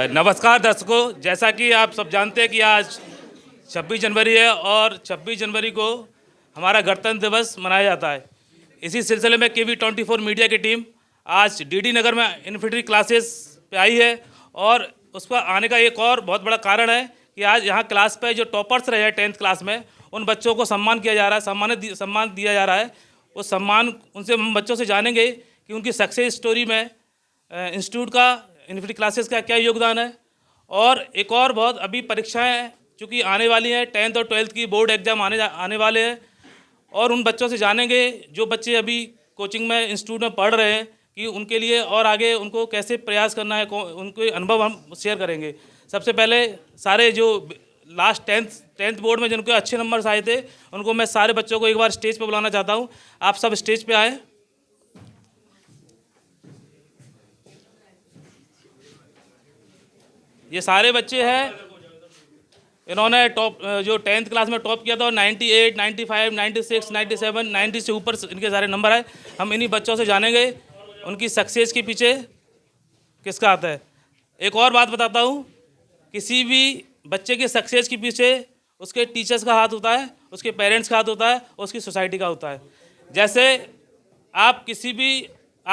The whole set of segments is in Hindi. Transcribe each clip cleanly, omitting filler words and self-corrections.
नमस्कार दर्शकों, जैसा कि आप सब जानते हैं कि आज 26 जनवरी है और 26 जनवरी को हमारा गणतंत्र दिवस मनाया जाता है। इसी सिलसिले में KV24 मीडिया की टीम आज DD नगर में इन्फिनिटी क्लासेस पे आई है और उस पर आने का एक और बहुत बड़ा कारण है कि आज यहाँ क्लास पे जो टॉपर्स रहे हैं 10th क्लास में, उन बच्चों को सम्मान किया जा रहा है, सम्मान दिया जा रहा है। उस सम्मान उनसे हम बच्चों से जानेंगे कि उनकी सक्सेस स्टोरी में इंस्टीट्यूट का, इन्फिनिटी क्लासेस का क्या योगदान है। और एक और बहुत अभी परीक्षाएं चूँकि आने वाली हैं, 10th और 12th की बोर्ड एग्ज़ाम आने वाले हैं और उन बच्चों से जानेंगे जो बच्चे अभी कोचिंग में, इंस्टीट्यूट में पढ़ रहे हैं, कि उनके लिए और आगे उनको कैसे प्रयास करना है, उनके अनुभव हम शेयर करेंगे। सबसे पहले सारे जो लास्ट 10th बोर्ड में जिनके अच्छे नंबर्स आए थे, उनको मैं सारे बच्चों को एक बार स्टेज पर बुलाना चाहता हूँ। आप सब स्टेज पे आए। ये सारे बच्चे हैं, इन्होंने टॉप जो 10th क्लास में टॉप किया था, 98, 95, 96, 97, 90 से ऊपर इनके सारे नंबर आए। हम इन्हीं बच्चों से जानेंगे उनकी सक्सेस के पीछे किसका हाथ है। एक और बात बताता हूँ, किसी भी बच्चे के सक्सेस के पीछे उसके टीचर्स का हाथ होता है, उसके पेरेंट्स का हाथ होता है, उसकी सोसाइटी का होता है। जैसे आप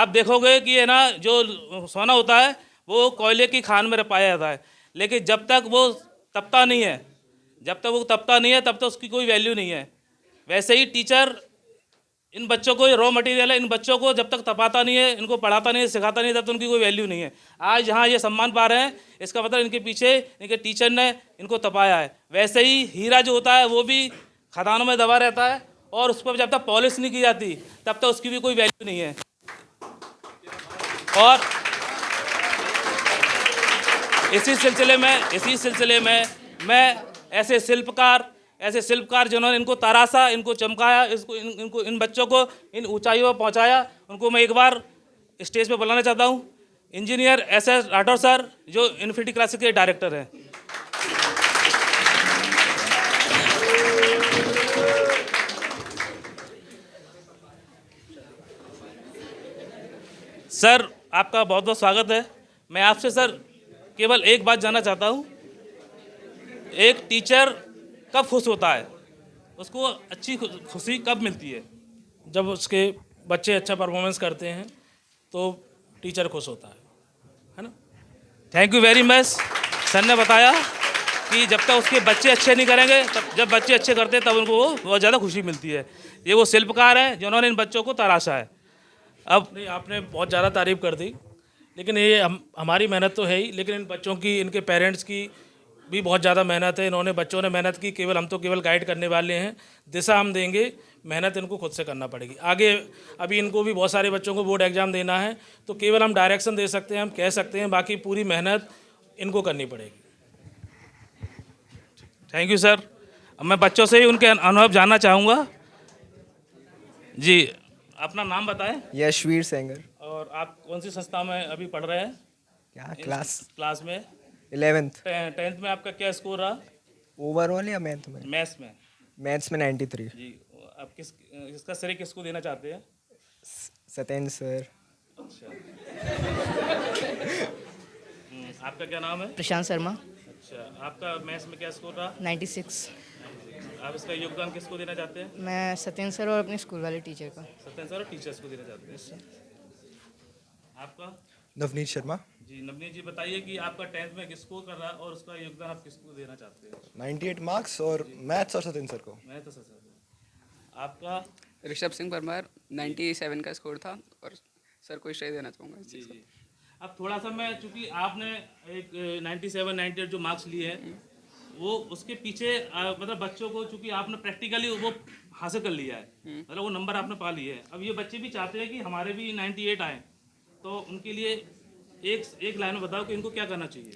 देखोगे कि है ना, जो सोना होता है वो कोयले की खान में पाया जाता है, लेकिन जब तक वो तपता नहीं है, तब तक उसकी कोई वैल्यू नहीं है। वैसे ही टीचर इन बच्चों को रॉ मटेरियल है, इन बच्चों को जब तक तपाता नहीं है, इनको पढ़ाता नहीं है, सिखाता नहीं है, तब तक उनकी कोई वैल्यू नहीं है। आज यहाँ ये सम्मान पा रहे हैं, इसका मतलब इनके पीछे इनके टीचर ने इनको तपाया है। वैसे ही हीरा जो होता है वो भी खदानों में दबा रहता है और उस पर जब तक पॉलिश नहीं की जाती तब तक उसकी भी कोई वैल्यू नहीं है। और इसी सिलसिले में मैं ऐसे शिल्पकार जिन्होंने इनको तराशा, इनको चमकाया, इन बच्चों को इन ऊंचाइयों पर पहुंचाया, उनको मैं एक बार स्टेज पे बुलाना चाहता हूं। इंजीनियर SS राठौर सर, जो इन्फिनिटी क्लासेस के डायरेक्टर हैं। सर, आपका बहुत बहुत स्वागत है। मैं आपसे सर केवल एक बात जानना चाहता हूँ, एक टीचर कब खुश होता है, उसको अच्छी खुशी कब मिलती है? जब उसके बच्चे अच्छा परफॉर्मेंस करते हैं तो टीचर खुश होता है ना। Thank you very much. Sir ने बताया कि जब तक उसके बच्चे अच्छे नहीं करेंगे, तब जब बच्चे अच्छे करते हैं तब उनको बहुत ज़्यादा खुशी मिलती है। ये वो शिल्पकार हैं जिन्होंने इन बच्चों को तराशा है। अब नहीं, आपने बहुत ज़्यादा तारीफ कर दी, लेकिन ये हमारी मेहनत तो है ही, लेकिन इन बच्चों की, इनके पेरेंट्स की भी बहुत ज़्यादा मेहनत है। बच्चों ने मेहनत की, हम तो केवल गाइड करने वाले हैं, दिशा हम देंगे, मेहनत इनको खुद से करना पड़ेगी आगे। अभी इनको भी बहुत सारे बच्चों को बोर्ड एग्ज़ाम देना है, तो केवल हम डायरेक्शन दे सकते हैं, हम कह सकते हैं, बाकी पूरी मेहनत इनको करनी पड़ेगी। Thank you sir. अब मैं बच्चों से ही उनके अनुभव जानना चाहूँगा। जी, अपना नाम बताएं। यशवीर सेंगर। और आप कौन सी संस्था में अभी पढ़ रहे हैं? क्या क्लास में 11th। 10th में आपका क्या स्कोर रहा? ओवरऑल या मैथ में? मैथ्स में 93। जी। आप इसका श्रेय किसको देना चाहते हैं? सत्येंद्र सर। अच्छा। आपका क्या नाम है? प्रशांत शर्मा। अच्छा, आपका मैथ्स में क्या स्कोर रहा? 96। आप इसका योगदान किसको देना चाहते हैं? मैं सत्येंद्र सर और अपने स्कूल वाले टीचर का। सत्येंद्र सर और टीचर्स को देना चाहते हैं। आपका? नवनीत शर्मा। जी, नवनीत जी बताइए कि आपका 10th में किसको कर रहा है और उसका योगदान आप किसको देना चाहते हैं? 98 मार्क्स और मैथ्स और सत्येंद्र सर को। मैं तो सर आपका? ऋषभ सिंह परमार, 97 का स्कोर था और सर को श्रेय देना चाहूँगा इस चीज़ को। जी। अब थोड़ा सा मैं, चूँकि आपने एक 97, 98 जो मार्क्स लिए हैं, वो उसके पीछे मतलब बच्चों को, चूँकि आपने प्रैक्टिकली वो हासिल कर लिया है, मतलब वो नंबर आपने पा लिए हैं। अब ये बच्चे भी चाहते हैं कि हमारे भी 98 आए, तो उनके लिए एक लाइन में बताओ कि इनको क्या करना चाहिए।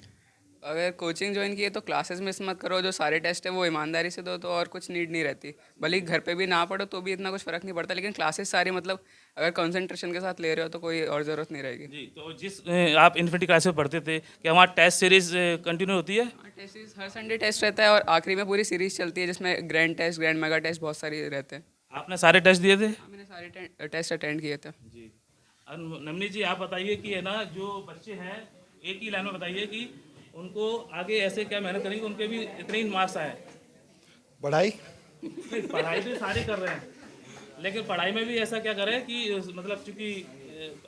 अगर कोचिंग ज्वाइन की है तो क्लासेस मिस मत करो, जो सारे टेस्ट है वो ईमानदारी से दो, तो और कुछ नीड नहीं रहती। भले ही घर पे भी ना पढ़ो तो भी इतना कुछ फ़र्क नहीं पड़ता, लेकिन क्लासेस सारी मतलब अगर कंसंट्रेशन के साथ ले रहे हो तो कोई और ज़रूरत नहीं रहेगी। जी, तो जिस आप इन्फिनिटी क्लास में पढ़ते थे, क्या वहाँ टेस्ट सीरीज कंटिन्यू होती है? टेस्ट सीरीज हर संडे टेस्ट रहता है और आखिरी में पूरी सीरीज चलती है जिसमें grand test, grand mega test बहुत सारी रहते हैं। आपने सारे टेस्ट दिए थे? हाँ, मैंने सारे टेस्ट अटेंड किए थे। जी। और नमनी जी, आप बताइए कि है ना, जो बच्चे हैं एक ही लाइन में बताइए कि उनको आगे ऐसे क्या मेहनत करेंगे उनके भी इतने ही मार्क्स आए? पढ़ाई। नहीं, पढ़ाई तो सारे कर रहे हैं, लेकिन पढ़ाई में भी ऐसा क्या करें कि मतलब चूंकि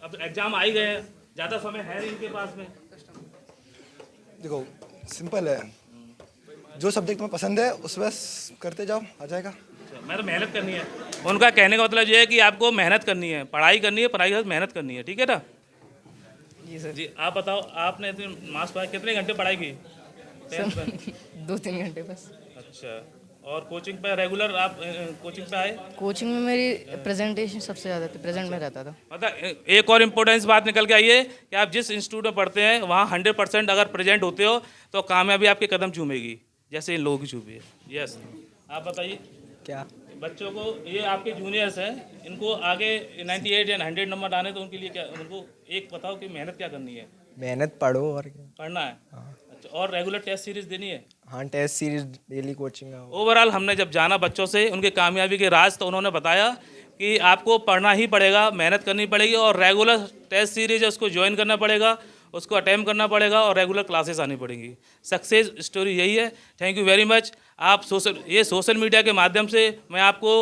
अब एग्जाम आ ही गए हैं, ज़्यादा समय है नहीं इनके पास में। देखो सिंपल है, जो सब्जेक्ट तुम्हें पसंद है उस बस करते जाओ, आ जाएगा। अच्छा, मेहनत मेहनत करनी है। उनका कहने का मतलब ये है कि आपको मेहनत करनी है, पढ़ाई करनी है, पढ़ाई के साथ मेहनत करनी है, ठीक है ना? जी सर। जी, आप बताओ, आपने इतने मार्क्स पाए, कितने घंटे पढ़ाई की? 10th में? 2-3 घंटे बस। अच्छा, और कोचिंग पे रेगुलर आप कोचिंग पे आए? कोचिंग में मेरी प्रेजेंटेशन सबसे ज़्यादा थी, प्रेजेंट में रहता था। मतलब एक और इम्पोर्टेंस बात निकल के आई है कि आप जिस इंस्टीट्यूट में पढ़ते हैं वहाँ 100% अगर प्रेजेंट होते हो तो कामयाबी आपके कदम चूमेगी, जैसे इन लोगों की चूमी है। यस, आप बताइए। क्या? बच्चों को, ये आपके जूनियर्स हैं, इनको आगे 98 या 100 नंबर आने, तो उनके लिए क्या, उनको एक बताओ कि मेहनत क्या करनी है? मेहनत पढ़ो और क्या। पढ़ना है। अच्छा, और रेगुलर टेस्ट सीरीज देनी है? हाँ, टेस्ट सीरीज, डेली कोचिंग है। ओवरऑल हमने जब जाना बच्चों से उनके कामयाबी के राज, तो उन्होंने बताया कि आपको पढ़ना ही पड़ेगा, मेहनत करनी पड़ेगी और रेगुलर टेस्ट सीरीज है उसको ज्वाइन करना पड़ेगा, उसको अटेम्प्ट करना पड़ेगा और रेगुलर क्लासेस आनी पड़ेंगी। सक्सेस स्टोरी यही है। Thank you very much. आप सोशल मीडिया के माध्यम से मैं आपको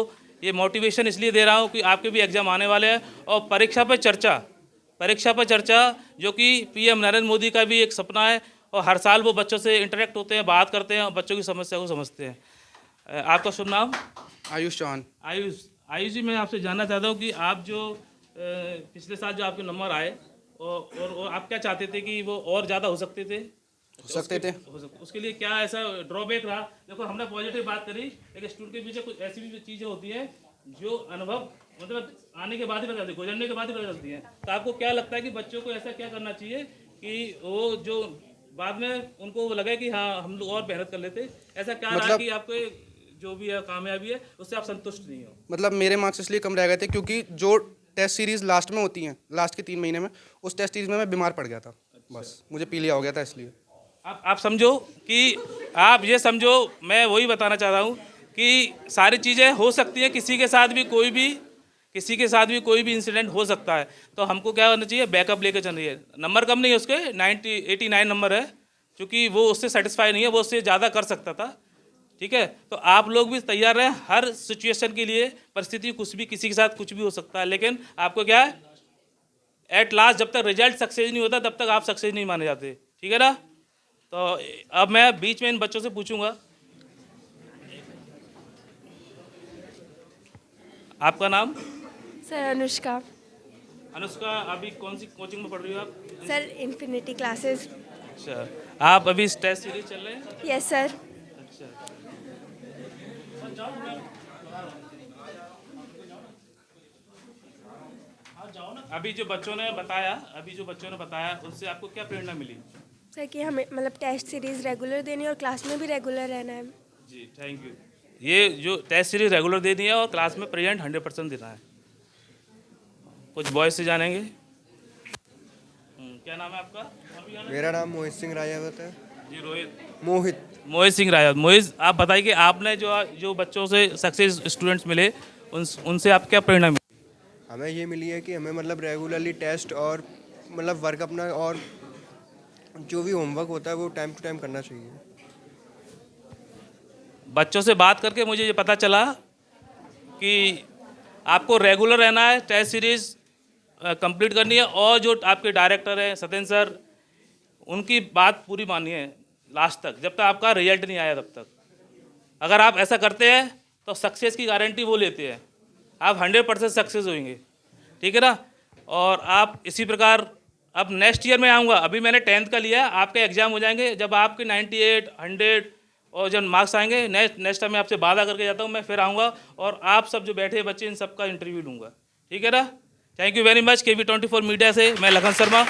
ये मोटिवेशन इसलिए दे रहा हूँ कि आपके भी एग्ज़ाम आने वाले हैं, और परीक्षा पर चर्चा जो कि पीएम नरेंद्र मोदी का भी एक सपना है, और हर साल वो बच्चों से इंटरेक्ट होते हैं, बात करते हैं और बच्चों की समस्या को समझते हैं। आपका शुभ नाम? आयुष चौहान। आयुष जी, मैं आपसे जानना चाहता हूँ कि आप जो पिछले साल जो आपके नंबर आए, और आप क्या चाहते थे कि वो और ज़्यादा हो सकते थे? उसके लिए क्या ऐसा ड्रॉबैक रहा? देखो, हमने पॉजिटिव बात करी, लेकिन स्टूडेंट के पीछे कुछ ऐसी भी चीज़ें होती हैं जो अनुभव मतलब आने के बाद ही पता चलती है, गुजरने के बाद ही पता चलती हैं। तो आपको क्या लगता है कि बच्चों को ऐसा क्या करना चाहिए कि वो जो बाद में उनको लगे कि हाँ हम लोग और मेहनत कर लेते? ऐसा क्या रहा कि आपको जो भी है कामयाबी है उससे आप संतुष्ट नहीं हो? मतलब मेरे मार्क्स इसलिए कम रह गए थे क्योंकि जो टेस्ट सीरीज लास्ट में होती हैं, लास्ट के 3 महीने में, उस टेस्ट सीरीज में मैं बीमार पड़ गया था। बस मुझे पीलिया हो गया था, इसलिए। आप समझो कि आप ये समझो, मैं वही बताना चाह रहा हूँ कि सारी चीज़ें हो सकती हैं, किसी के साथ भी कोई भी इंसिडेंट हो सकता है। तो हमको क्या करना चाहिए? बैकअप लेकर चलना चाहिए। नंबर कम नहीं है उसके, 89 नंबर है, क्योंकि वो उससे सेटिस्फाई नहीं है, वो उससे ज़्यादा कर सकता था, ठीक है? तो आप लोग भी तैयार रहें हर सिचुएशन के लिए। परिस्थिति कुछ भी, किसी के साथ कुछ भी हो सकता है, लेकिन आपको क्या है, एट लास्ट जब तक रिजल्ट सक्सेस नहीं होता तब तक आप सक्सेस नहीं माने जाते, ठीक है ना? तो अब मैं बीच में इन बच्चों से पूछूंगा, आपका नाम? सर अनुष्का। अनुष्का, अभी कौन सी कोचिंग में पढ़ रही हो आप? Sir infinity classes. अच्छा, आप अभी टेस्ट सीरीज चल रहे हैं? Yes sir. अच्छा, अभी जो बच्चों ने बताया उससे आपको क्या प्रेरणा मिली? सर कि हमें मतलब टेस्ट सीरीज रेगुलर देनी है और क्लास में भी रेगुलर रहना है। जी, थैंक यू। ये जो टेस्ट सीरीज रेगुलर देनी है और क्लास में प्रेजेंट 100% देना है। कुछ बॉयज से जानेंगे। क्या नाम है आपका? मेरा नाम मोहित सिंह राजावत है। जी, रोहित। मोहित सिंह राजा। मोहित, आप बताइए कि आपने जो बच्चों से सक्सेस स्टूडेंट्स मिले उनसे आप क्या प्रेरणा मिली? हमें ये मिली है कि हमें मतलब रेगुलरली टेस्ट और मतलब वर्क अपना और जो भी होमवर्क होता है वो टाइम टू टाइम करना चाहिए। बच्चों से बात करके मुझे ये पता चला कि आपको रेगुलर रहना है, टेस्ट सीरीज कंप्लीट करनी है, और जो आपके डायरेक्टर हैं सत्येंद्र सर, उनकी बात पूरी माननी है लास्ट तक, जब तक आपका रिजल्ट नहीं आया तब तक। अगर आप ऐसा करते हैं तो सक्सेस की गारंटी वो लेते हैं, आप 100% सक्सेस होंगे, ठीक है ना? और आप इसी प्रकार, अब नेक्स्ट ईयर में आऊँगा, अभी मैंने 10th का लिया, आपके एग्ज़ाम हो जाएंगे, जब आपके 98, 100 और जब मार्क्स आएंगे, नेक्स्ट टाइम मैं आपसे वादा करके जाता हूँ, मैं फिर आऊँगा और आप सब जो बैठे बच्चे इन सब का इंटरव्यू लूँगा, ठीक है ना? Thank you very much. KV24 media से मैं लखन शर्मा।